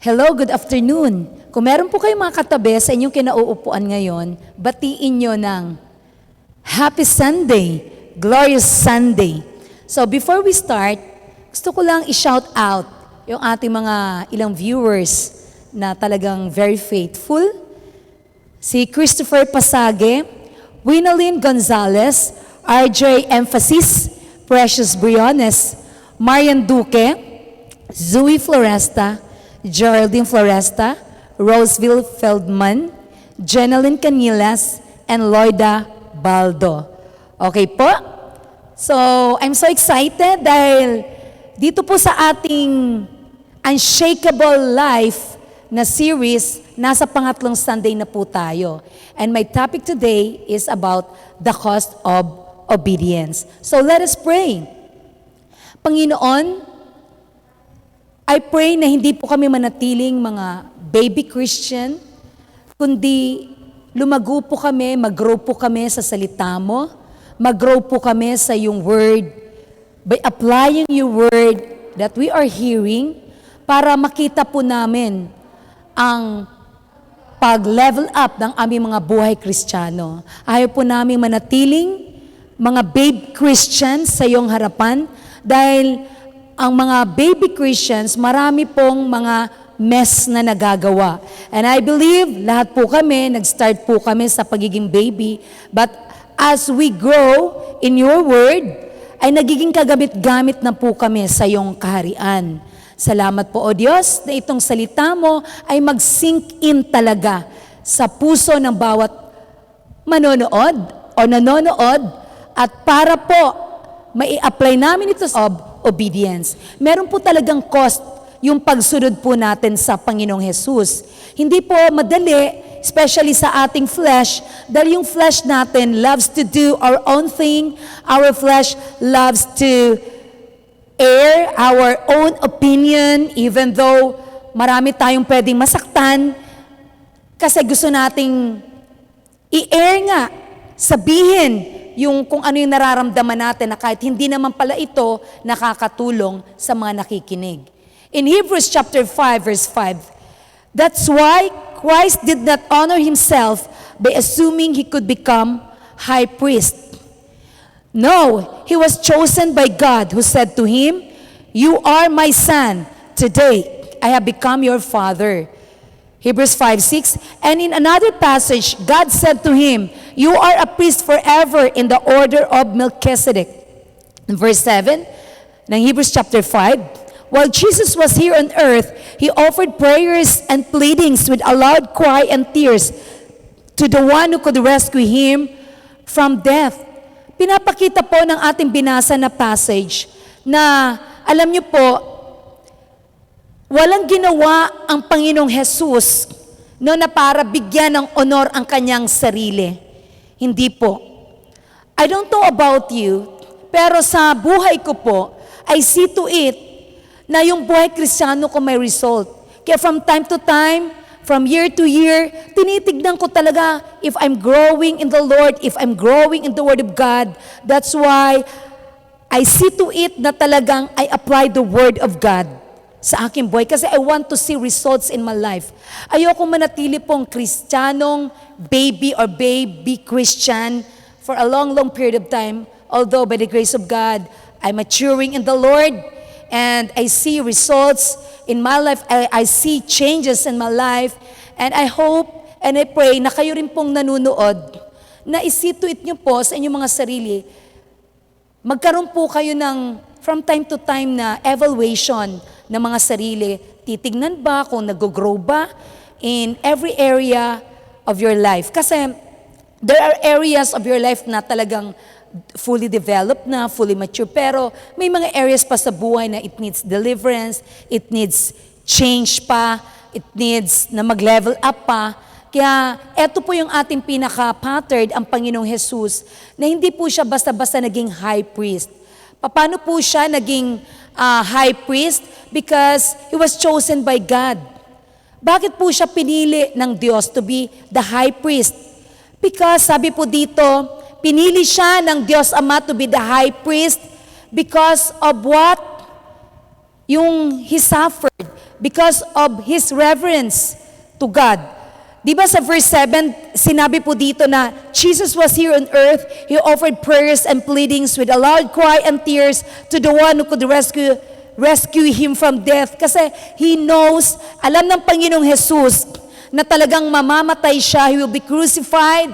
Hello, good afternoon. Kung meron po kayong mga katabi sa inyong kinauupuan ngayon, batiin nyo ng Happy Sunday, Glorious Sunday. So before we start, gusto ko lang i-shout out yung ating mga ilang viewers na talagang very faithful. Si Christopher Pasage, Winalyn Gonzalez, RJ Emphasis, Precious Briones, Marian Duque, Zoe Floresta, Geraldine Floresta, Roseville Feldman, Jeneline Canilas, and Loida Baldo. Okay po? So, I'm so excited dahil dito po sa ating Unshakeable Life na series, nasa pangatlong Sunday na po tayo. And my topic today is about the cost of obedience. So, let us pray. Panginoon, I pray na hindi po kami manatiling mga baby Christian, kundi lumago po kami, mag-grow po kami sa salita mo, mag-grow po kami sa iyong word, by applying your word that we are hearing, para makita po namin ang pag-level up ng aming mga buhay Kristiyano. Ayaw po namin manatiling mga babe Christians sa iyong harapan, dahil ang mga baby Christians, marami pong mga mess na nagagawa. And I believe, lahat po kami, nag-start po kami sa pagiging baby. But as we grow in your word, ay nagiging kagamit-gamit na po kami sa iyong kaharian. Salamat po, O Diyos, na itong salita mo ay mag-sink in talaga sa puso ng bawat manonood o nanonood, at para po mai-apply namin ito sa obedience. Meron po talagang cost yung pagsunod po natin sa Panginoong Jesus. Hindi po madali, especially sa ating flesh, dahil yung flesh natin loves to do our own thing. Our flesh loves to air our own opinion, even though marami tayong pwedeng masaktan, kasi gusto nating i-air nga, sabihin yung kung ano yung nararamdaman natin na kahit hindi naman pala ito nakakatulong sa mga nakikinig. In Hebrews chapter 5 verse 5, that's why Christ did not honor himself by assuming he could become high priest. No, he was chosen by God, who said to him, "You are my son, today I have become your father." Hebrews 5:6, and in another passage, God said to him, "You are a priest forever in the order of Melchizedek." In verse 7, ng Hebrews chapter 5, while Jesus was here on earth, he offered prayers and pleadings with a loud cry and tears to the one who could rescue him from death. Pinapakita po ng ating binasa na passage na, alam niyo po, walang ginawa ang Panginoong Jesus no, na para bigyan ng honor ang kanyang sarili. Hindi po. I don't know about you, pero sa buhay ko po, I see to it na yung buhay Kristiyano ko may result. Kaya from time to time, from year to year, tinitignan ko talaga if I'm growing in the Lord, if I'm growing in the Word of God. That's why I see to it na talagang I apply the Word of God sa aking buhay, kasi I want to see results in my life. Ayoko manatili pong Kristiyanong baby or baby Christian for a long, long period of time. Although by the grace of God, I'm maturing in the Lord and I see results in my life. I see changes in my life, and I hope and I pray na kayo rin pong nanunood, na isituit nyo po sa inyong mga sarili. Magkaroon po kayo ng from time to time na evaluation ng mga sarili. Titignan ba kung nag-grow ba in every area of your life? Kasi there are areas of your life na talagang fully developed na, fully mature, pero may mga areas pa sa buhay na it needs deliverance, it needs change pa, it needs na mag-level up pa. Kaya eto po yung ating pinaka-pattern, ang Panginoong Jesus, na hindi po siya basta-basta naging high priest. Paano po siya naging high priest? Because he was chosen by God. Bakit po siya pinili ng Diyos to be the high priest? Because sabi po dito, pinili siya ng Diyos Ama to be the high priest because of what? Yung he suffered. because of his reverence to God. Di ba sa verse 7, sinabi po dito na Jesus was here on earth, he offered prayers and pleadings with a loud cry and tears to the one who could rescue him from death. Kasi he knows, alam ng Panginoong Jesus na talagang mamamatay siya, he will be crucified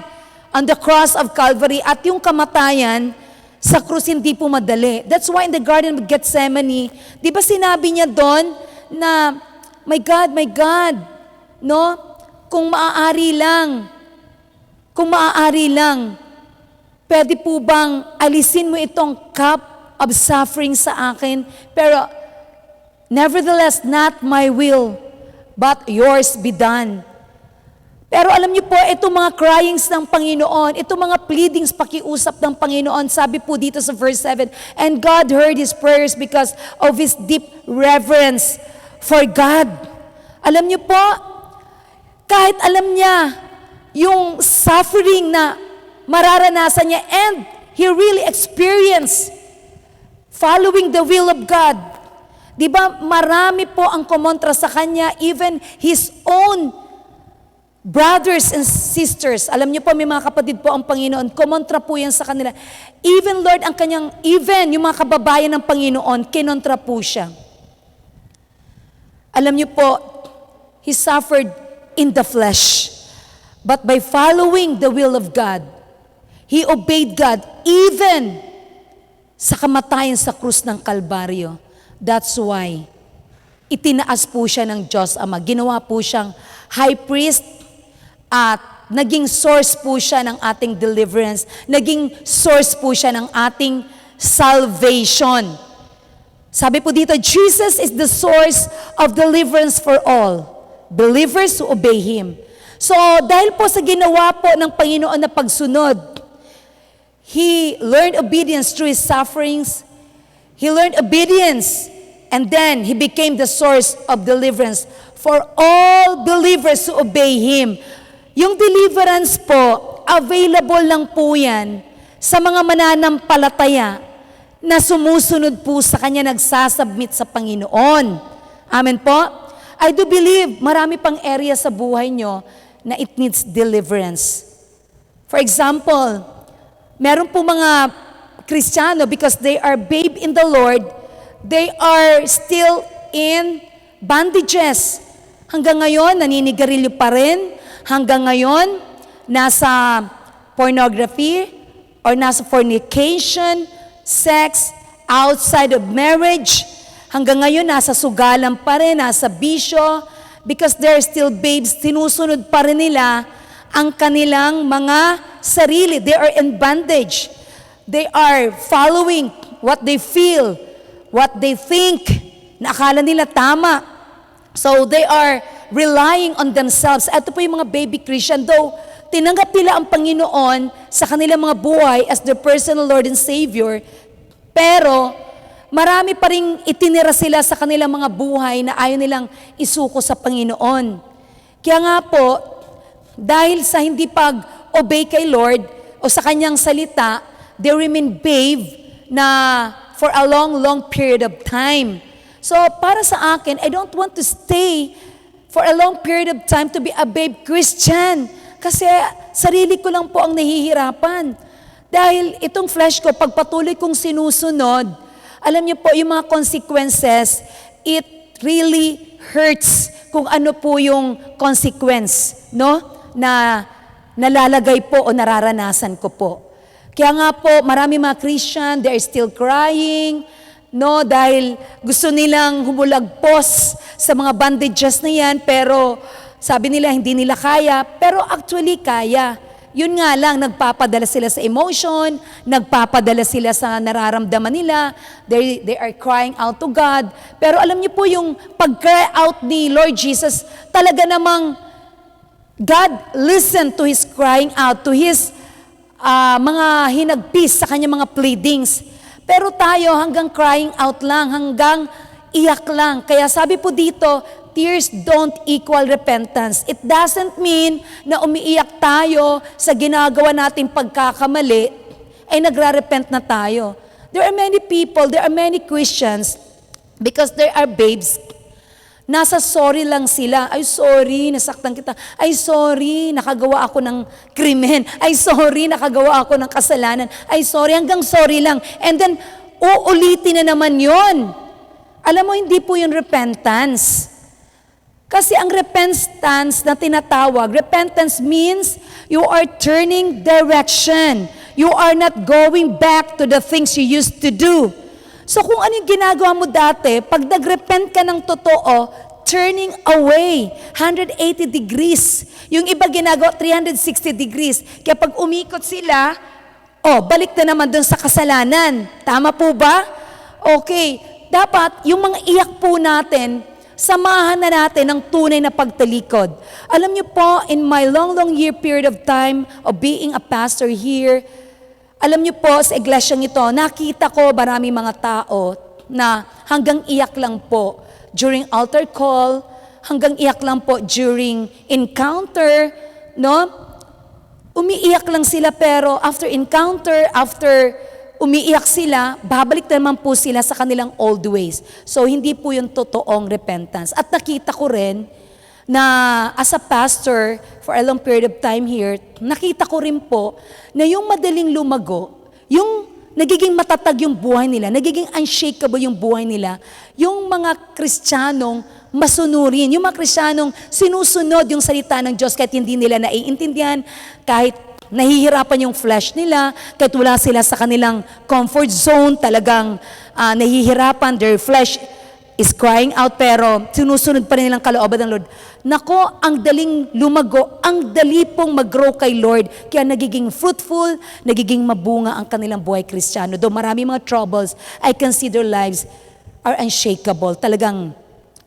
on the cross of Calvary, at yung kamatayan sa krus hindi po madali. That's why in the Garden of Gethsemane, di ba sinabi niya doon na, my God, no? Kung maaari lang, pwede po bang alisin mo itong cup of suffering sa akin? Pero, nevertheless, not my will, but yours be done. Pero alam niyo po, itong mga cryings ng Panginoon, itong mga pleadings, pakiusap ng Panginoon, sabi po dito sa verse 7, and God heard his prayers because of his deep reverence for God. Alam niyo po, kahit alam niya yung suffering na mararanasan niya, and he really experienced following the will of God. Di ba, marami po ang kumontra sa kanya, even his own brothers and sisters. Alam niyo po, may mga kapatid po ang Panginoon, kumontra po yan sa kanila. Even Lord, even yung mga kababayan ng Panginoon, kinontra po siya. Alam niyo po, he suffered in the flesh. But by following the will of God, he obeyed God even sa kamatayan sa krus ng Kalbaryo. That's why itinaas po siya ng Diyos Ama. Ginawa po siyang high priest at naging source po siya ng ating deliverance. Naging source po siya ng ating salvation. Sabi po dito, Jesus is the source of deliverance for all believers who obey Him. So, dahil po sa ginawa po ng Panginoon na pagsunod, He learned obedience through His sufferings. He learned obedience, and then He became the source of deliverance for all believers who obey Him. Yung deliverance po, available lang po yan sa mga mananampalataya na sumusunod po sa Kanya, nagsasubmit sa Panginoon. Amen po? I do believe marami pang area sa buhay nyo na it needs deliverance. For example, meron po mga Kristiyano, because they are babe in the Lord, they are still in bandages. Hanggang ngayon, naninigarilyo pa rin. Hanggang ngayon, nasa pornography or nasa fornication, sex, outside of marriage. Hanggang ngayon, nasa sugalan pa rin, nasa bisyo, because they're still babes, sinusunod pa rin nila ang kanilang mga sarili. They are in bondage. They are following what they feel, what they think, na akala nila tama. So they are relying on themselves. Ito po yung mga baby Christian, though tinanggap nila ang Panginoon sa kanilang mga buhay as their personal Lord and Savior, pero marami pa rin itinira sila sa kanilang mga buhay na ayaw nilang isuko sa Panginoon. Kaya nga po, dahil sa hindi pag-obey kay Lord o sa Kanyang salita, they remain babe na for a long period of time. So para sa akin, I don't want to stay for a long period of time to be a babe Christian. Kasi sarili ko lang po ang nahihirapan. Dahil itong flesh ko, pagpatuloy kong sinusunod, alam niyo po, yung mga consequences, it really hurts kung ano po yung consequence, no? Na nalalagay po o nararanasan ko po. Kaya nga po, marami mga Christian, they are still crying, no? Dahil gusto nilang humulagpos sa mga bandages na yan, pero sabi nila hindi nila kaya, pero actually kaya. Yun nga lang, nagpapadala sila sa emotion, nagpapadala sila sa nararamdaman nila, they are crying out to God. Pero alam niyo po yung pag-cry out ni Lord Jesus, talaga namang God listened to His crying out, to His mga hinagpis sa Kanyang mga pleadings. Pero tayo hanggang crying out lang, hanggang iyak lang. Kaya sabi po dito, tears don't equal repentance. It doesn't mean na umiiyak tayo sa ginagawa nating pagkakamali, ay nagra-repent na tayo. There are many people, there are many Christians, because there are babes, Nasa sorry lang sila. Ay, sorry, nasaktan kita. Ay, sorry, nakagawa ako ng krimen. Ay, sorry, nakagawa ako ng kasalanan. Ay, sorry, hanggang sorry lang. And then, uulitin na naman yon. Alam mo, hindi po yung repentance. Kasi ang repentance na tinatawag, repentance means you are turning direction. You are not going back to the things you used to do. So kung ano yung ginagawa mo dati, pag nag-repent ka ng totoo, turning away, 180 degrees. Yung iba ginagawa, 360 degrees. Kaya pag umikot sila, balik na naman dun sa kasalanan. Tama po ba? Okay. Dapat, yung mga iyak po natin, samahan na natin ng tunay na pagtalikod. Alam niyo po, in my long year period of time of being a pastor here, alam niyo po, sa iglesyang ito, nakita ko marami mga tao na hanggang iyak lang po during altar call, hanggang iyak lang po during encounter, no? Umiiyak lang sila pero after encounter, after umiiyak sila, babalik naman po sila sa kanilang old ways. So, hindi po yung totoong repentance. At nakita ko rin na as a pastor for a long period of time here, nakita ko rin po na yung madaling lumago, yung nagiging matatag yung buhay nila, nagiging unshakable yung buhay nila, yung mga Kristiyanong masunurin, yung mga Kristiyanong sinusunod yung salita ng Diyos kahit hindi nila naiintindihan, kahit nahihirapan yung flesh nila, kahit wala sila sa kanilang comfort zone, talagang nahihirapan, their flesh is crying out, pero sinusunod pa rin nilang kalooban ng Lord. Nako, ang daling lumago, ang dali pong mag-grow kay Lord, kaya nagiging fruitful, nagiging mabunga ang kanilang buhay Kristiyano. Though marami mga troubles, I can see their lives are unshakable. Talagang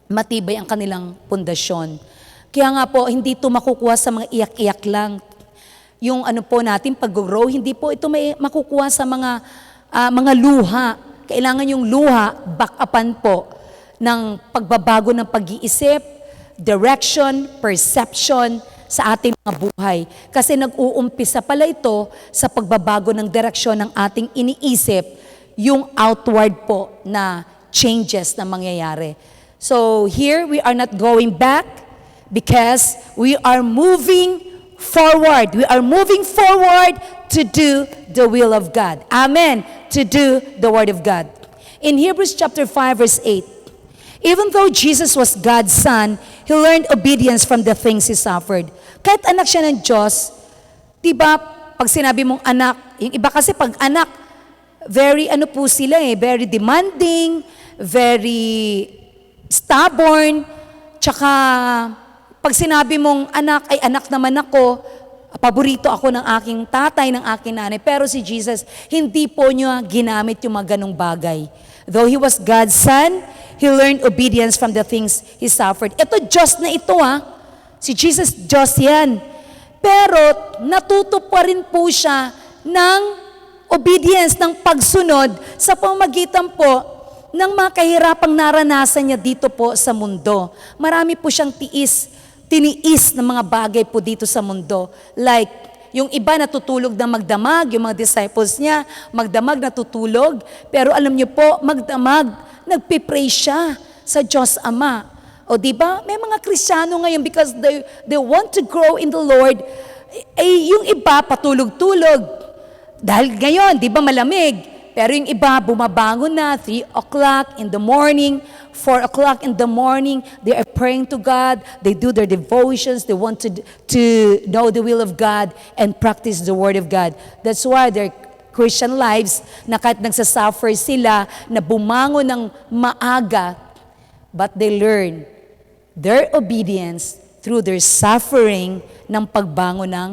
matibay ang kanilang pundasyon. Kaya nga po, hindi ito makukuha sa mga iyak-iyak lang. Yung ano po natin, pag-grow, hindi po ito may makukuha sa mga luha. Kailangan yung luha, back-upan po ng pagbabago ng pag-iisip, direction, perception sa ating mga buhay. Kasi nag-uumpisa pala ito sa pagbabago ng direksyon ng ating iniisip, yung outward po na changes na mangyayari. So here, we are not going back because we are moving forward. We are moving forward to do the will of God. Amen. To do the word of God. In Hebrews chapter 5 verse 8, even though Jesus was God's Son, He learned obedience from the things He suffered. Kahit anak siya ng Diyos, diba, pag sinabi mong anak, yung iba kasi pag anak, very po sila very demanding, very stubborn, tsaka pag sinabi mong anak, ay anak naman ako, paborito ako ng aking tatay, ng aking nanay. Pero si Jesus, hindi po niya ginamit yung mga ganong bagay. Though He was God's Son, He learned obedience from the things He suffered. Ito, Diyos na ito Si Jesus, Diyos yan. Pero natuto pa rin po siya ng obedience, ng pagsunod sa pamamagitan po ng mga kahirapang naranasan niya dito po sa mundo. Marami po siyang tiniis ng mga bagay po dito sa mundo. Like, yung iba natutulog na magdamag, yung mga disciples niya, magdamag natutulog. Pero alam niyo po, magdamag, nagpipray siya sa Diyos Ama. O diba, may mga Kristiyano ngayon because they want to grow in the Lord. Yung iba patulog-tulog. Dahil ngayon, diba malamig. Pero yung iba bumabangon na 3 o'clock in the morning, 4 o'clock in the morning, they are praying to God, they do their devotions, they want to know the will of God and practice the word of God. That's why their Christian lives, na kahit nagsasuffer sila, na bumangon ng maaga, but they learn their obedience through their suffering ng pagbangon ng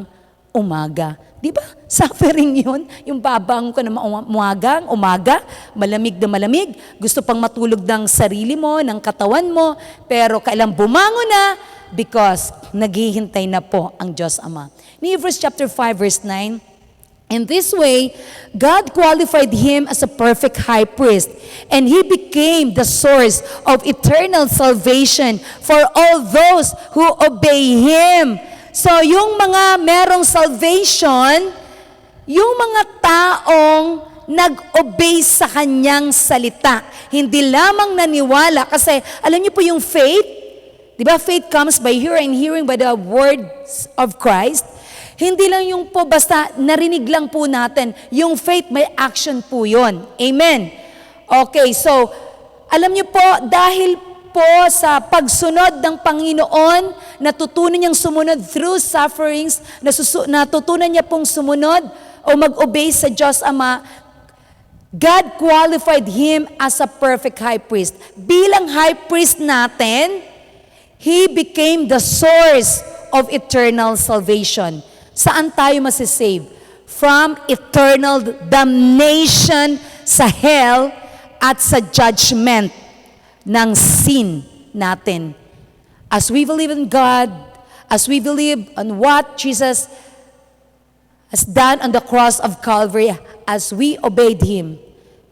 umaga. Di ba? Suffering yun. Yung babangon ka na umaga, malamig na malamig, gusto pang matulog ng sarili mo, ng katawan mo, pero kailang bumangon na because naghihintay na po ang Diyos Ama. In Hebrews chapter 5 verse 9, in this way, God qualified Him as a perfect high priest, and He became the source of eternal salvation for all those who obey Him. So, yung mga merong salvation, yung mga taong nag-obey sa kanyang salita. Hindi lamang naniwala, kasi alam niyo po yung faith, di ba, faith comes by hearing, and hearing by the words of Christ. Hindi lang yung po basta narinig lang po natin. Yung faith, may action po yun. Amen. Okay, so, alam niyo po, dahil po sa pagsunod ng Panginoon, natutunan niyang sumunod through sufferings, natutunan niya pong sumunod o mag-obey sa Diyos Ama, God qualified him as a perfect high priest. Bilang high priest natin, he became the source of eternal salvation. Saan tayo masisave? From eternal damnation sa hell at sa judgment ng sin natin. As we believe in God, as we believe on what Jesus has done on the cross of Calvary, as we obeyed Him,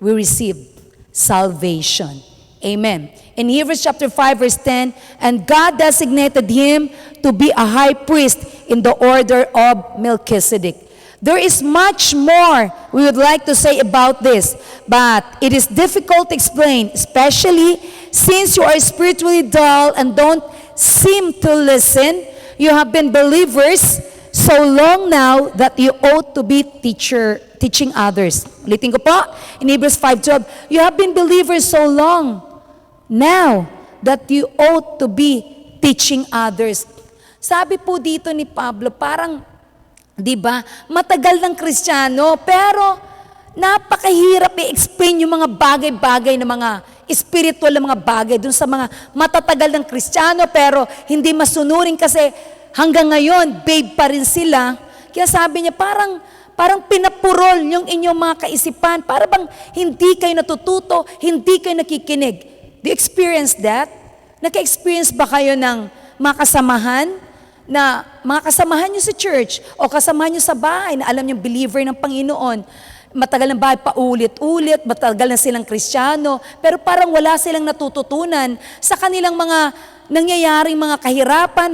we received salvation. Amen. In Hebrews chapter 5 verse 10, and God designated him to be a high priest in the order of Melchizedek. There is much more we would like to say about this, but it is difficult to explain, especially since you are spiritually dull and don't seem to listen. You have been believers so long now that you ought to be teaching others. Ulitin ko po, in Hebrews 5:12, you have been believers so long now that you ought to be teaching others. Sabi po dito ni Pablo, parang, di ba, matagal ng Kristiyano, pero napakahirap i-explain yung mga bagay-bagay na mga spiritual na mga bagay dun sa mga matatagal ng Kristiyano, pero hindi masunurin kasi hanggang ngayon, babe pa rin sila. Kaya sabi niya, parang pinapurol yung inyong mga kaisipan, para bang hindi kayo natututo, hindi kayo nakikinig. Do you experience that? Naka-experience ba kayo ng mga kasamahan, na mga kasamahan nyo sa church o kasamahan nyo sa bahay na alam nyo believer ng Panginoon, matagal ng bahay paulit-ulit, matagal na silang Kristiyano, pero parang wala silang natututunan sa kanilang mga nangyayaring mga kahirapan,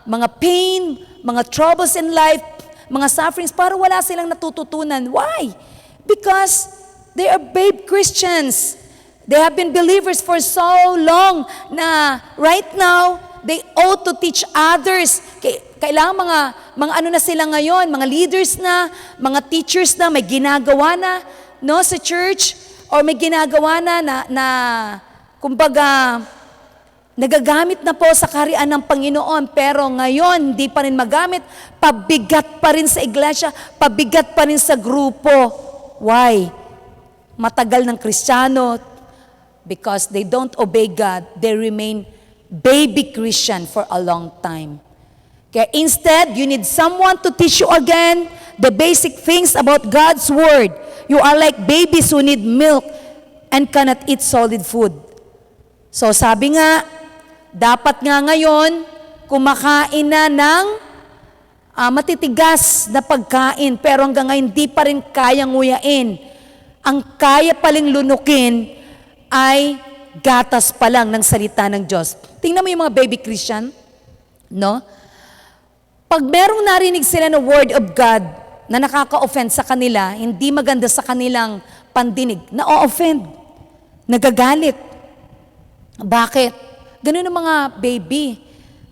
mga pain, mga troubles in life, mga sufferings, parang wala silang natututunan. Why? Because they are babe Christians. They have been believers for so long na right now, they ought to teach others. Kailangan mga ano na sila ngayon, mga leaders na, mga teachers na, may ginagawa na, no, sa church, or may ginagawa na kumbaga, nagagamit na po sa kaharian ng Panginoon, pero ngayon, hindi pa rin magamit, pabigat pa rin sa iglesia, pabigat pa rin sa grupo. Why? Matagal ng Kristiyano, because they don't obey God, they remain baby Christian for a long time. Kaya instead, you need someone to teach you again the basic things about God's Word. You are like babies who need milk and cannot eat solid food. So sabi nga, dapat nga ngayon, kumakain na ng matitigas na pagkain, pero hanggang ngayon hindi pa rin kayang nguyain. Ang kaya paling lunukin ay gatas pa lang ng salita ng Diyos. Tingnan mo yung mga baby Christian, no? Pag merong narinig sila ng word of God na nakaka-offend sa kanila, hindi maganda sa kanilang pandinig, na-offend, nagagalit. Bakit? Ganun ang mga baby.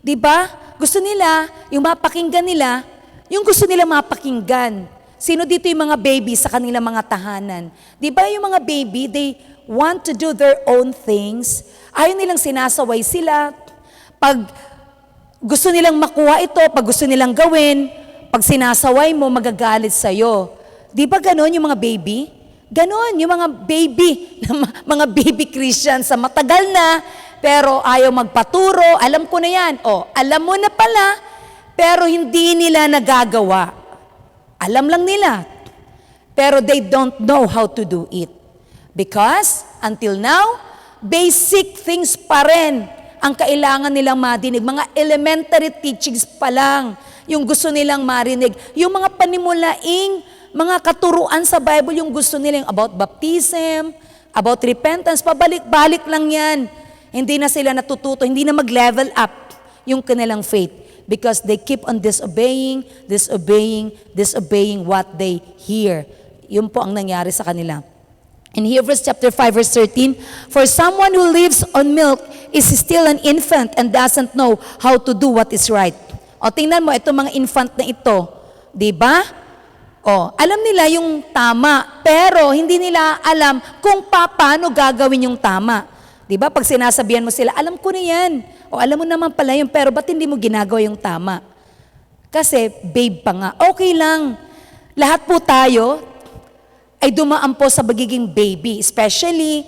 Di ba? Gusto nila, yung mapakinggan nila, yung gusto nila mapakinggan. Sino dito yung mga baby sa kanilang mga tahanan? Di ba yung mga baby, they want to do their own things. Ayaw nilang sinasaway sila. Pag gusto nilang makuha ito, pag gusto nilang gawin, pag sinasaway mo, magagalit sa'yo. Di ba ganon yung mga baby? Ganon yung mga baby, mga baby Christian sa matagal na, pero ayaw magpaturo. Alam ko na yan. O, alam mo na pala, pero hindi nila nagagawa. Alam lang nila. Pero they don't know how to do it. Because, until now, basic things pa rin ang kailangan nilang madinig. Mga elementary teachings pa lang yung gusto nilang marinig. Yung mga panimulaing, mga katuruan sa Bible, yung gusto nilang about baptism, about repentance, pabalik-balik lang yan. Hindi na sila natututo, hindi na mag-level up yung kanilang faith. Because they keep on disobeying what they hear. Yun po ang nangyari sa kanila. In Hebrews chapter 5 verse 13, for someone who lives on milk is still an infant and doesn't know how to do what is right. O tingnan mo, itong mga infant na ito, di ba? O, alam nila yung tama, pero hindi nila alam kung paano gagawin yung tama. Di ba? Pag sinasabihan mo sila, alam ko na yan. O alam mo naman pala yun, pero ba't hindi mo ginagawa yung tama? Kasi babe pa nga. Okay lang. Lahat po tayo ay dumaan po sa pagiging baby, especially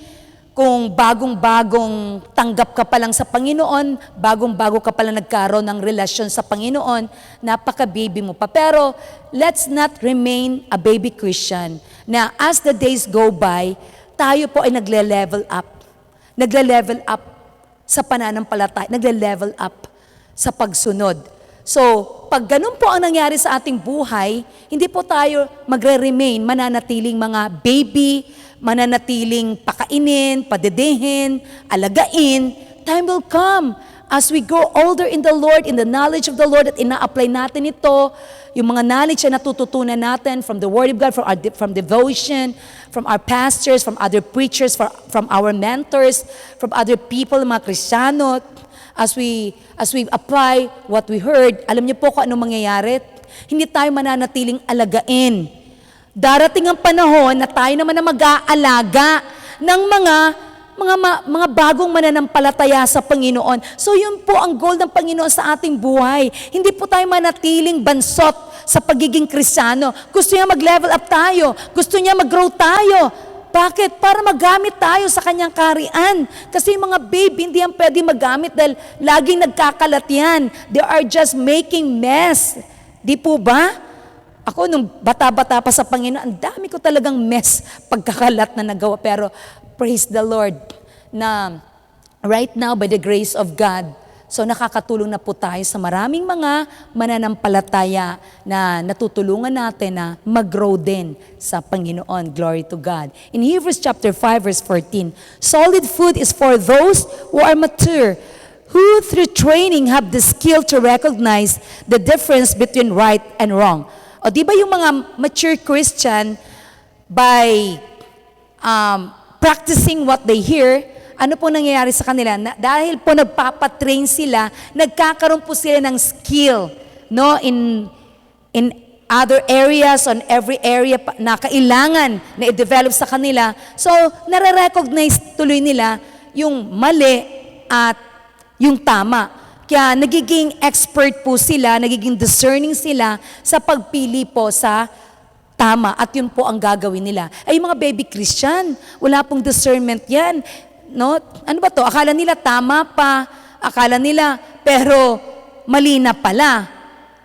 kung bagong-bagong tanggap ka pa lang sa Panginoon, bagong-bago ka pa lang nagkaroon ng relasyon sa Panginoon, napaka-baby mo pa. Pero let's not remain a baby Christian na as the days go by, tayo po ay nagle-level up. Nagle-level up sa pananampalataya, nagle-level up sa pagsunod. So, pag ganun po ang nangyari sa ating buhay, hindi po tayo magre-remain, mananatiling mga baby, mananatiling pakainin, padedehin, alagain. Time will come as we grow older in the Lord, in the knowledge of the Lord, at ina-apply natin ito, yung mga knowledge na natututunan natin from the Word of God, from devotion, from our pastors, from other preachers, from our mentors, from other people, mga Kristiyano. As we apply what we heard, alam niyo po kung ano mangyayari? Hindi tayo mananatiling alagain. Darating ang panahon na tayo naman na mag-aalaga ng mga bagong mananampalataya sa Panginoon. So yun po ang goal ng Panginoon sa ating buhay. Hindi po tayo manatiling bansot sa pagiging Kristiyano. Gusto niya mag-level up tayo. Gusto niya mag-grow tayo. Bakit? Para magamit tayo sa kanyang kaharian. Kasi yung mga baby, hindi yan pwede magamit dahil laging nagkakalat yan. They are just making mess. Di po ba? Ako, nung bata-bata pa sa Panginoon, ang dami ko talagang mess pagkakalat na nagawa. Pero praise the Lord na right now, by the grace of God, so nakakatulong na po tayo sa maraming mga mananampalataya na natutulungan natin na mag-grow din sa Panginoon. Glory to God. In Hebrews chapter 5 verse 14, solid food is for those who are mature, who through training have the skill to recognize the difference between right and wrong. O di ba yung mga mature Christian, by practicing what they hear, ano po nangyayari sa kanila? Dahil po nagpapatrain sila, nagkakaroon po sila ng skill, no? In other areas, on every area na kailangan na i-develop sa kanila. So, nare-recognize tuloy nila yung mali at yung tama. Kaya nagiging expert po sila, nagiging discerning sila sa pagpili po sa tama. At yun po ang gagawin nila. Ay, yung mga baby Christian, wala pong discernment yan. No? Ano ba to? Akala nila tama pa, akala nila, pero mali na pala.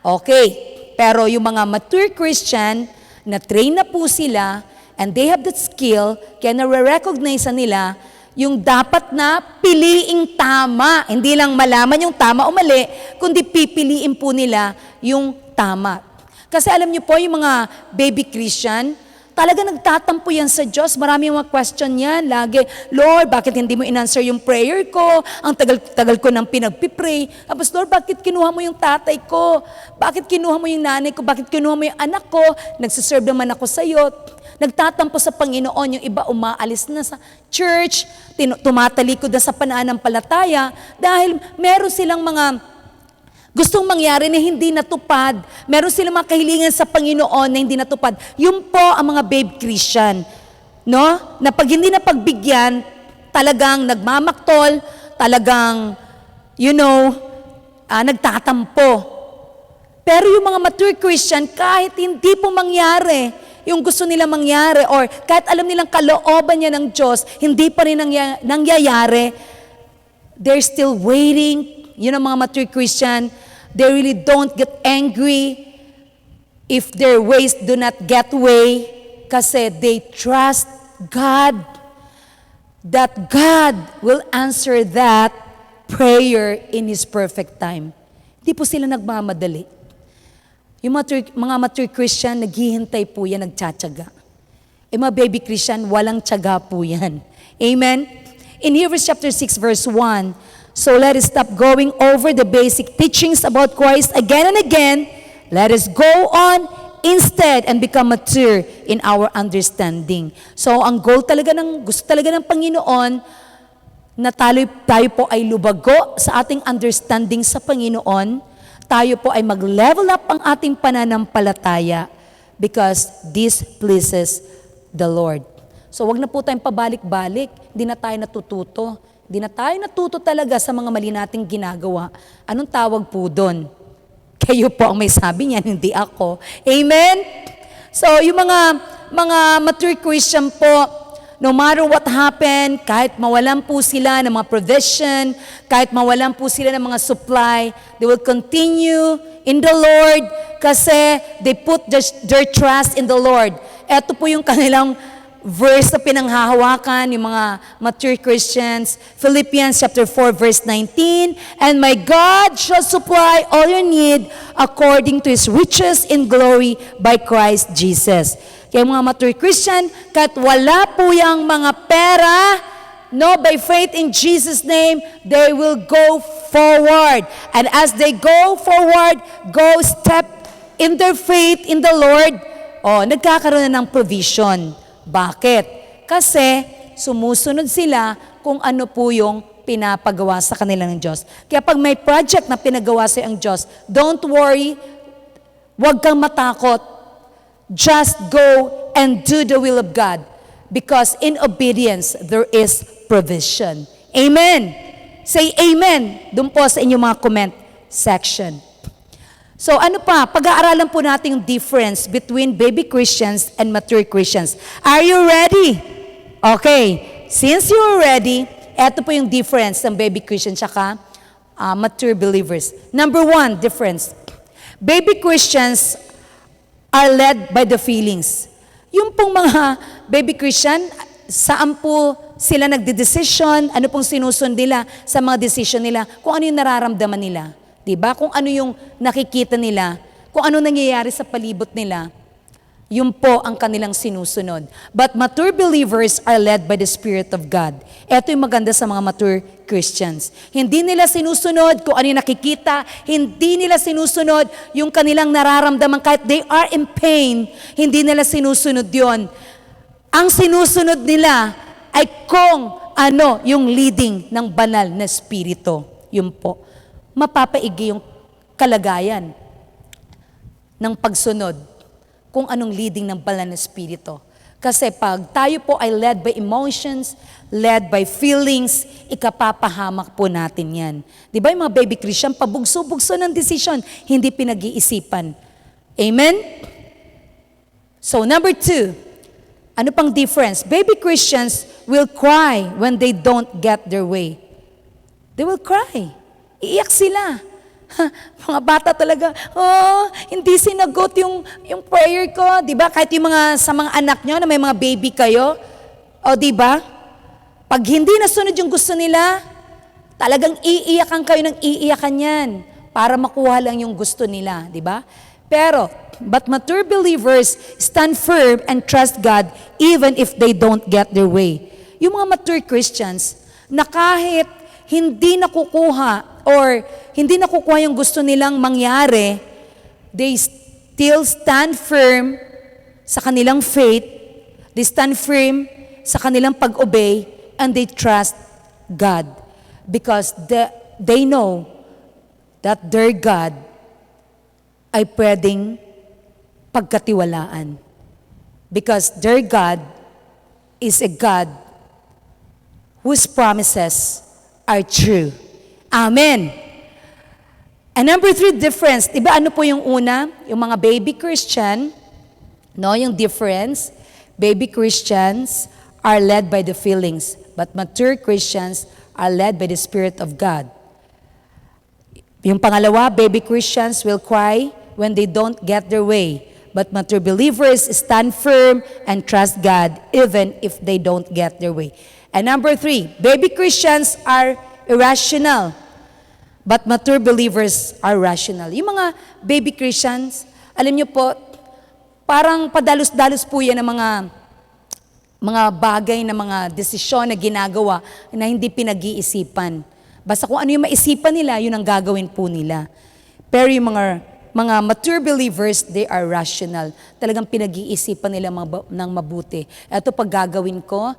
Okay. Pero yung mga mature Christian, na-train na po sila, and they have that skill, kaya na-recognize nila yung dapat na piliing tama. Hindi lang malaman yung tama o mali, kundi pipiliin po nila yung tama. Kasi alam niyo po, yung mga baby Christian, talaga nagtatampo yan sa Diyos. Marami mga question yan. Lagi, Lord, bakit hindi mo in-answer yung prayer ko? Ang tagal ko nang pinagpipray. Tapos, Lord, bakit kinuha mo yung tatay ko? Bakit kinuha mo yung nanay ko? Bakit kinuha mo yung anak ko? Nagsiserve naman ako sa'yo. Nagtatampo sa Panginoon. Yung iba umaalis na sa church. Tumatalikod na sa pananampalataya. Dahil meron silang mga gustong mangyari na hindi natupad. Meron silang mga kahilingan sa Panginoon na hindi natupad. Yun po ang mga babe Christian. No? Na pag hindi napagbigyan, talagang nagmamaktol, talagang, nagtatampo. Pero yung mga mature Christian, kahit hindi po mangyari yung gusto nila mangyari, or kahit alam nilang kalooban niya ng Diyos, hindi pa rin nangyayari, they're still waiting. Yun ang mga mature Christian. They really don't get angry if their ways do not get way, kasi they trust God, that God will answer that prayer in His perfect time. Hindi po sila nagmamadali. Yung mga mature Christian, naghihintay po yan, nagtsatsaga. Mga baby Christian, walang tsaga po yan. Amen? In Hebrews chapter 6 verse 1, so let us stop going over the basic teachings about Christ again and again. Let us go on instead and become mature in our understanding. So ang goal talaga gusto talaga ng Panginoon na tayo po ay lubago sa ating understanding sa Panginoon, tayo po ay mag-level up ang ating pananampalataya because this pleases the Lord. So wag na po tayong pabalik-balik, hindi na tayo natututo. Hindi na tayo natuto talaga sa mga mali nating ginagawa. Anong tawag po doon? Kayo po ang may sabi niyan, hindi ako. Amen? So yung mga mature Christian po, no matter what happened, kahit mawalan po sila ng mga provision, kahit mawalan po sila ng mga supply, they will continue in the Lord kasi they put their trust in the Lord. Ito po yung kanilang verse na pinanghahawakan, yung mga mature Christians. Philippians chapter 4 verse 19, "And my God shall supply all your need according to His riches in glory by Christ Jesus." Kaya mga mature Christian, kahit wala po yung mga pera, no, by faith in Jesus' name, they will go forward. And as they go forward, go step in their faith in the Lord, nagkakaroon na ng provision. Bakit? Kasi sumusunod sila kung ano po yung pinapagawa sa kanila ng Diyos. Kaya pag may project na pinagawa sa ang Diyos, don't worry, huwag kang matakot. Just go and do the will of God because in obedience, there is provision. Amen. Say amen. Doon po sa inyong mga comment section. So ano pa? Pag-aaralan po natin yung difference between baby Christians and mature Christians. Are you ready? Okay. Since you're ready, eto po yung difference ng baby Christian tsaka mature believers. Number 1, difference. Baby Christians are led by the feelings. Yung pong mga baby Christian, saan po sila nagde-decision, ano pong sinusunod nila sa mga decision nila, kung ano yung nararamdaman nila. Diba? Kung ano yung nakikita nila, kung ano nangyayari sa palibot nila, yun po ang kanilang sinusunod. But mature believers are led by the Spirit of God. Ito yung maganda sa mga mature Christians. Hindi nila sinusunod kung ano yung nakikita, hindi nila sinusunod yung kanilang nararamdaman kahit they are in pain, hindi nila sinusunod yon. Ang sinusunod nila ay kung ano yung leading ng banal na Espiritu. Yun po. Mapapaigi yung kalagayan ng pagsunod kung anong leading ng banal na Espiritu. Kasi pag tayo po ay led by emotions, led by feelings, ikapapahamak po natin yan. Di ba yung mga baby Christian, pabugso-bugso ng decision, hindi pinag-iisipan. Amen? So number 2, ano pang difference? Baby Christians will cry when they don't get their way. They will cry. Iiyak sila. Mga bata talaga, hindi sinagot yung prayer ko. Diba? Kahit yung sa mga anak nyo na may mga baby kayo, diba? Pag hindi nasunod yung gusto nila, talagang iiyakan kayo ng iiyakan yan para makuha lang yung gusto nila. Diba? Pero, but mature believers stand firm and trust God even if they don't get their way. Yung mga mature Christians, na kahit hindi nakukuha or hindi nakukuha yung gusto nilang mangyari, they still stand firm sa kanilang faith, they stand firm sa kanilang pag-obey, and they trust God. Because they know that their God ay pwedeng pagkatiwalaan. Because their God is a God whose promises are true. Amen. And number 3 difference, diba ano po yung una? Yung mga baby Christian, no, yung difference, baby Christians are led by the feelings, but mature Christians are led by the Spirit of God. Yung pangalawa, baby Christians will cry when they don't get their way, but mature believers stand firm and trust God even if they don't get their way. And number 3, baby Christians are irrational, but mature believers are rational. Yung mga baby Christians, alam niyo po, parang padalos-dalos po yan ng mga bagay na mga desisyon na ginagawa na hindi pinag-iisipan. Basta kung ano yung maisipan nila, yun ang gagawin po nila. Pero yung mga mga mature believers, they are rational. Talagang pinag-iisipan nila ng mabuti. Ito pag gagawin ko,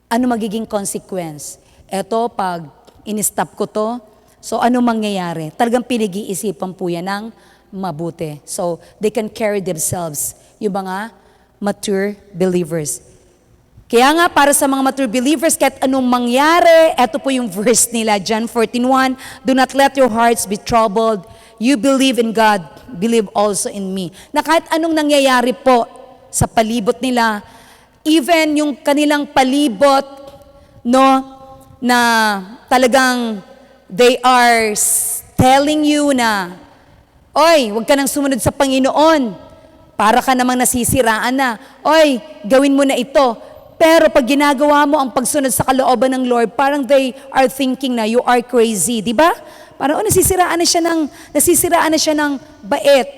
ano magiging consequence? Ito pag in-stop ko to, so ano mangyayari? Talagang pinag-iisipan po yan ng mabuti. So they can carry themselves, yung mga mature believers. Kaya nga para sa mga mature believers, kahit anong mangyari, ito po yung verse nila, John 14:1, do not let your hearts be troubled. You believe in God, believe also in me. Na kahit anong nangyayari po sa palibot nila, even yung kanilang palibot, no, na talagang they are telling you na, oy, huwag ka nang sumunod sa Panginoon. Para ka namang nasisiraan na. Oy, gawin mo na ito. Pero pag ginagawa mo ang pagsunod sa kalooban ng Lord, parang they are thinking na you are crazy, di ba? Parang nasisiraan na siya ng bait.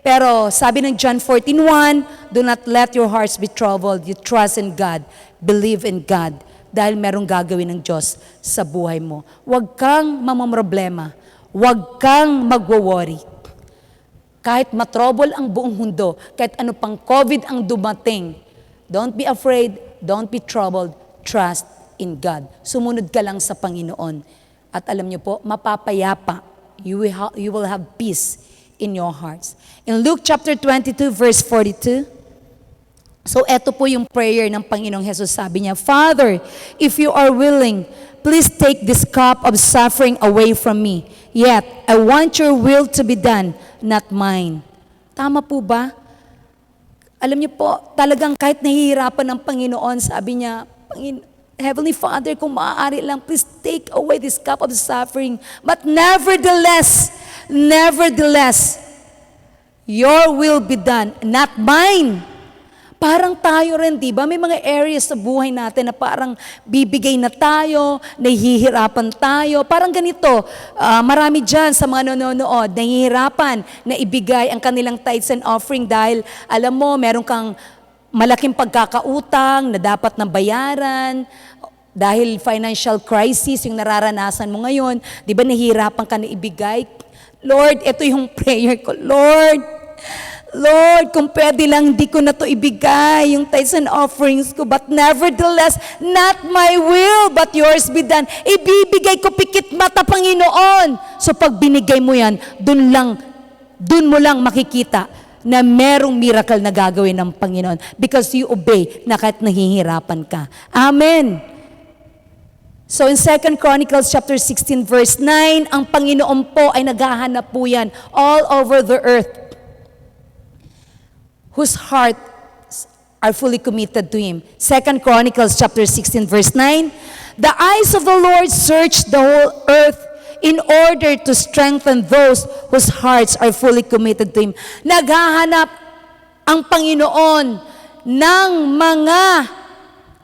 Pero sabi ng John 14:1, do not let your hearts be troubled. You trust in God. Believe in God. Dahil merong gagawin ng Diyos sa buhay mo. Huwag kang mamamroblema. Huwag kang magwo-worry. Kahit matrouble ang buong mundo, kahit ano pang COVID ang dumating, don't be afraid, don't be troubled, trust in God. Sumunod ka lang sa Panginoon. At alam niyo po, mapapayapa. You will have peace in your hearts. In Luke chapter 22, verse 42, so eto po yung prayer ng Panginoong Jesus. Sabi niya, Father, if you are willing, please take this cup of suffering away from me. Yet, I want your will to be done, not mine. Tama po ba? Alam niyo po, talagang kahit nahihirapan ng Panginoon, sabi niya, Heavenly Father, kung maaari lang, please take away this cup of suffering. But nevertheless, your will be done, not mine. Parang tayo rin, di ba? May mga areas sa buhay natin na parang bibigay na tayo, nahihirapan tayo. Parang ganito, marami dyan sa mga nanonood, nahihirapan na ibigay ang kanilang tithes and offering dahil, alam mo, meron kang malaking pagkakautang na dapat na bayaran, dahil financial crisis yung nararanasan mo ngayon, di ba nahihirapan ka na ibigay? Lord, ito yung prayer ko. Lord, kung pwede lang, di ko na to ibigay, yung tithes and offerings ko. But nevertheless, not my will, but yours be done. Ibibigay ko pikit mata, Panginoon. So pag binigay mo yan, dun mo lang makikita na merong miracle na gagawin ng Panginoon because you obey na kahit nahihirapan ka. Amen. So in 2 Chronicles chapter 16 verse 9, ang Panginoon po ay naghahanap po yan all over the earth whose hearts are fully committed to Him. 2 Chronicles chapter 16 verse 9, the eyes of the Lord search the whole earth in order to strengthen those whose hearts are fully committed to Him. Naghahanap ang Panginoon ng mga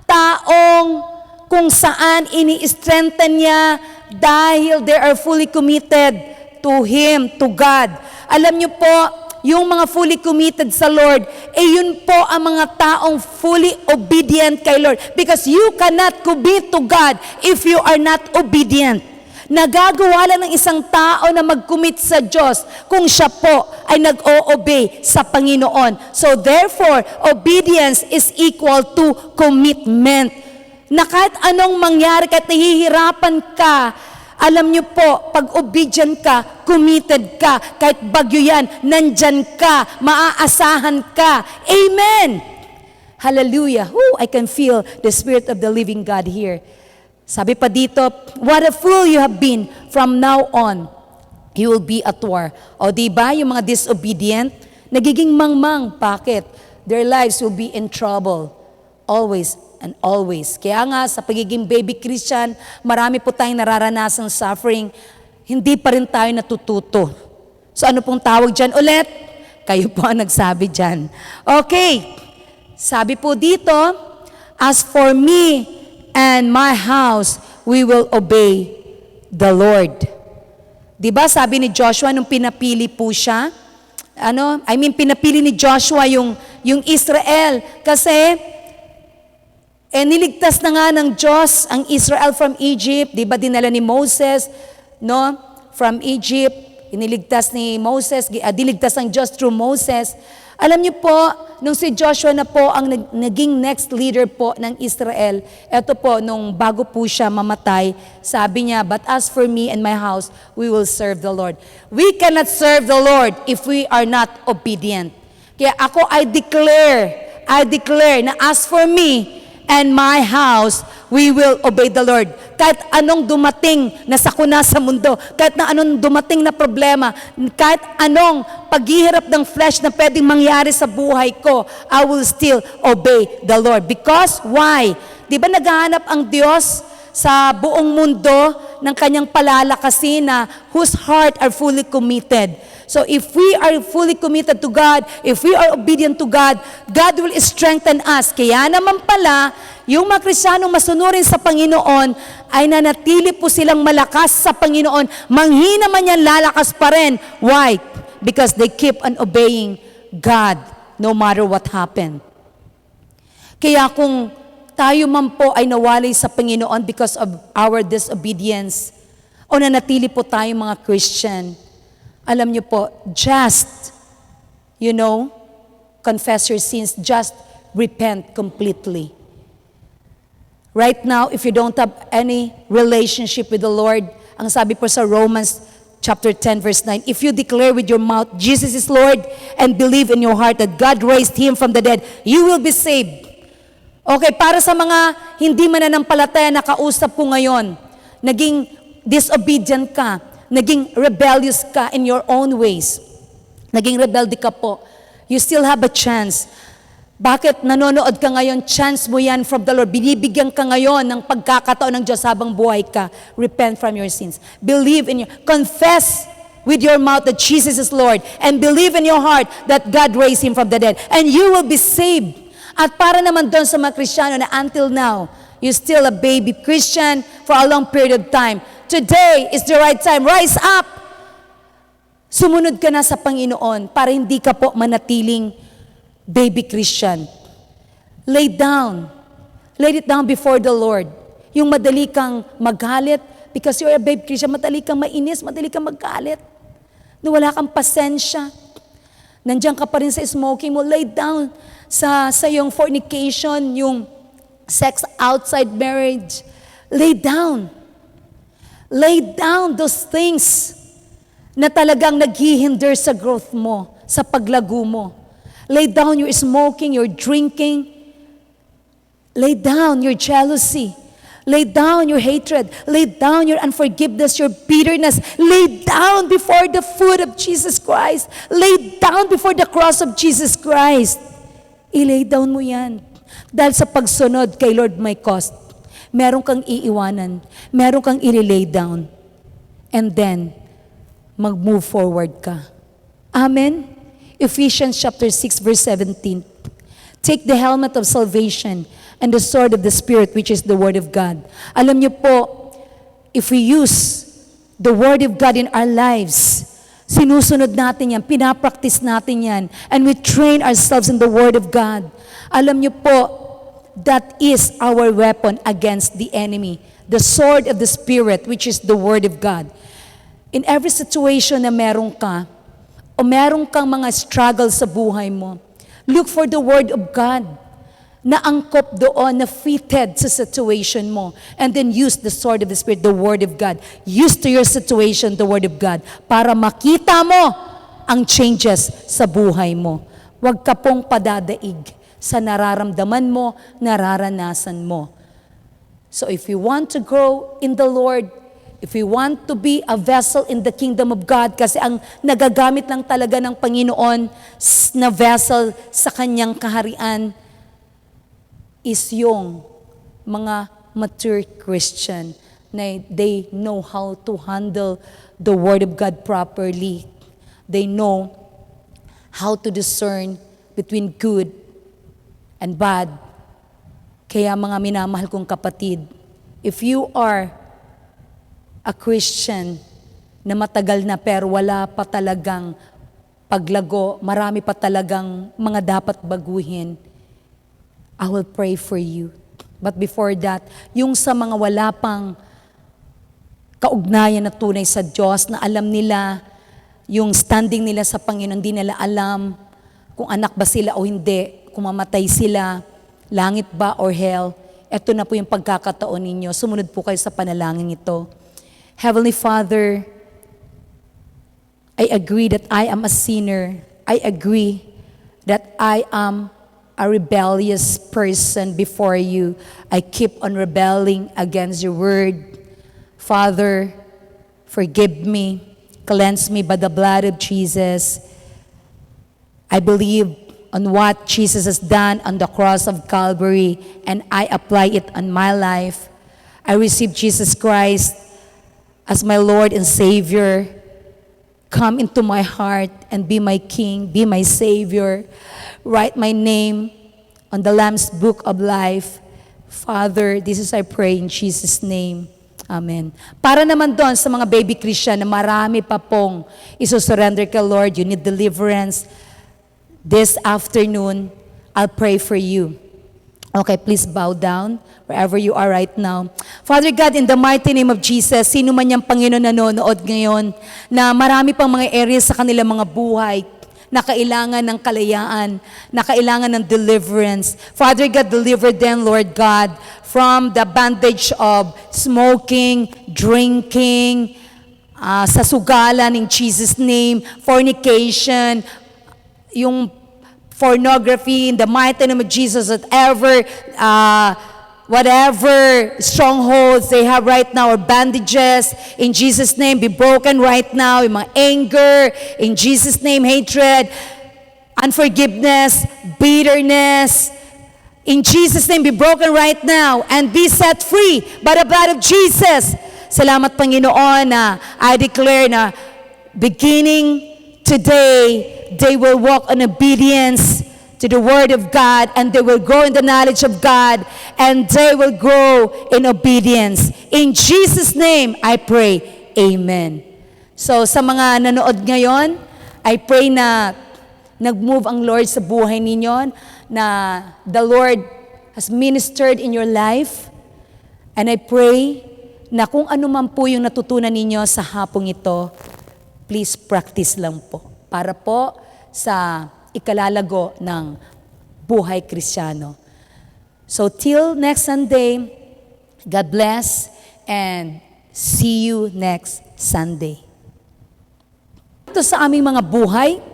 taong kung saan ini-strengthen niya dahil they are fully committed to Him, to God. Alam niyo po, yung mga fully committed sa Lord, yun po ang mga taong fully obedient kay Lord. Because you cannot commit to God if you are not obedient. Nagagawa lang ng isang tao na mag-commit sa Diyos kung siya po ay nag-o-obey sa Panginoon. So therefore, obedience is equal to commitment. Na kahit anong mangyari, kahit nahihirapan ka, alam niyo po, pag obedient ka, committed ka, kahit bagyo yan, nandyan ka, maaasahan ka. Amen! Hallelujah! I can feel the Spirit of the living God here. Sabi pa dito, what a fool you have been, from now on, you will be at war. O diba, yung mga disobedient, nagiging mangmang. Bakit? Their lives will be in trouble. Always and always. Kaya nga, sa pagiging baby Christian, marami po tayong nararanasang suffering, hindi pa rin tayo natututo. So ano pong tawag dyan ulit? Kayo po ang nagsabi dyan. Okay, sabi po dito, as for me and my house, we will obey the Lord. Diba sabi ni Joshua nung pinapili po siya, pinapili ni Joshua yung Israel kasi niligtas na nga ng Diyos ang Israel from Egypt, di ba dinala ni Moses, no, from Egypt, iniligtas ni Moses, diligtas ng Diyos through Moses. Alam niyo po, nung si Joshua na po ang naging next leader po ng Israel, eto po, nung bago po siya mamatay, sabi niya, "But as for me and my house, we will serve the Lord." We cannot serve the Lord if we are not obedient. Kaya ako, I declare na as for me and my house, we will obey the Lord. Kahit anong dumating na sakuna sa mundo, kahit na anong dumating na problema, kahit anong paghihirap ng flesh na pwedeng mangyari sa buhay ko, I will still obey the Lord. Because, why? Di ba naghahanap ang Diyos sa buong mundo ng kanyang palalakasin na whose heart are fully committed? So if we are fully committed to God, if we are obedient to God, God will strengthen us. Kaya naman pala, yung mga Kristiyanong masunurin sa Panginoon, ay nanatili po silang malakas sa Panginoon. Manghina man yan, lalakas pa rin. Why? Because they keep on obeying God no matter what happened. Kaya kung tayo man po ay nawalay sa Panginoon because of our disobedience, o nanatili po tayo mga Christian, alam niyo po, just, confess your sins, just repent completely. Right now, if you don't have any relationship with the Lord, ang sabi po sa Romans chapter 10 verse 9, if you declare with your mouth, Jesus is Lord, and believe in your heart that God raised Him from the dead, you will be saved. Okay, para sa mga hindi mananampalataya na kausap ko ngayon, naging disobedient ka, naging rebellious ka in your own ways, naging rebelde ka po, you still have a chance. Bakit nanonood ka ngayon? Chance mo yan from the Lord. Binibigyan ka ngayon ng pagkakataon ng Diyos habang buhay ka. Repent from your sins. Confess with your mouth that Jesus is Lord, and believe in your heart that God raised Him from the dead, and you will be saved. At para naman doon sa mga Kristiyano na until now, you're still a baby Christian for a long period of time, today is the right time. Rise up! Sumunod ka na sa Panginoon para hindi ka po manatiling baby Christian. Lay it down before the Lord. Yung madali kang magalit because you're a baby Christian, madali kang mainis, madali kang magalit. Na wala kang pasensya. Nandiyan ka pa rin sa smoking mo, lay down sa yung fornication, yung sex outside marriage. Lay down those things na talagang naghihinder sa growth mo, sa paglago mo. Lay down your smoking, your drinking. Lay down your jealousy. Lay down your hatred. Lay down your unforgiveness, your bitterness. Lay down before the foot of Jesus Christ. Lay down before the cross of Jesus Christ. I-lay down mo yan. Dahil sa pagsunod kay Lord may cost. Meron kang iiwanan. Meron kang i-lay down. And then, mag-move forward ka. Amen? Ephesians chapter 6 verse 17. Take the helmet of salvation and the sword of the Spirit, which is the Word of God. Alam niyo po, if we use the Word of God in our lives, sinusunod natin yan, pinapractice natin yan, and we train ourselves in the Word of God. Alam niyo po, that is our weapon against the enemy. The sword of the Spirit, which is the Word of God. In every situation na meron ka, o meron kang mga struggle sa buhay mo, look for the Word of God na angkop doon, na fitted sa situation mo. And then use the sword of the Spirit, the Word of God. Use to your situation the Word of God para makita mo ang changes sa buhay mo. Huwag ka pong padadaig sa nararamdaman mo, nararanasan mo. So if you want to grow in the Lord, if we want to be a vessel in the kingdom of God, kasi ang nagagamit lang talaga ng Panginoon na vessel sa kanyang kaharian is yung mga mature Christian na they know how to handle the Word of God properly. They know how to discern between good and bad. Kaya mga minamahal kong kapatid, if you are a Christian na matagal na pero wala pa talagang paglago, marami pa talagang mga dapat baguhin, I will pray for you. But before that, yung sa mga wala pang kaugnayan na tunay sa Diyos, na alam nila yung standing nila sa Panginoon, hindi nila alam kung anak ba sila o hindi, kung mamatay sila, langit ba or hell. Ito na po yung pagkakataon ninyo. Sumunod po kayo sa panalangin ito. Heavenly Father, I agree that I am a sinner. I agree that I am a rebellious person before you. I keep on rebelling against your word. Father, forgive me. Cleanse me by the blood of Jesus. I believe on what Jesus has done on the cross of Calvary, and I apply it on my life. I receive Jesus Christ as my Lord and Savior. Come into my heart and be my King, be my Savior. Write my name on the Lamb's Book of Life. Father, this is I pray in Jesus' name. Amen. Para naman doon sa mga baby Christian na marami pa pong iso-surrender ka, Lord, you need deliverance. This afternoon, I'll pray for you. Okay, please bow down wherever you are right now. Father God, in the mighty name of Jesus, sino man yung Panginoon nanonood ngayon na marami pang mga areas sa kanilang mga buhay na kailangan ng kalayaan, na kailangan ng deliverance. Father God, deliver them, Lord God, from the bondage of smoking, drinking, sa sugalan in Jesus' name, fornication, yung pornography in the mighty name of Jesus, whatever strongholds they have right now or bandages, in Jesus' name, be broken right now. Yung mga anger, in Jesus' name, hatred, unforgiveness, bitterness, in Jesus' name, be broken right now and be set free by the blood of Jesus. Salamat, Panginoon, na I declare na beginning today, they will walk in obedience to the Word of God, and they will grow in the knowledge of God, and they will grow in obedience. In Jesus' name, I pray. Amen. So, sa mga nanood ngayon, I pray na nag-move ang Lord sa buhay ninyo, na the Lord has ministered in your life, and I pray na kung ano man po yung natutunan ninyo sa hapong ito, please practice lang po. Para po sa ikalalago ng buhay Kristiyano. So till next Sunday, God bless and see you next Sunday. Ito sa aming mga buhay,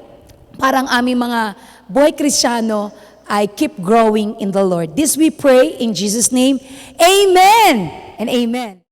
parang aming mga buhay Kristiyano, I keep growing in the Lord. This we pray in Jesus' name. Amen and amen.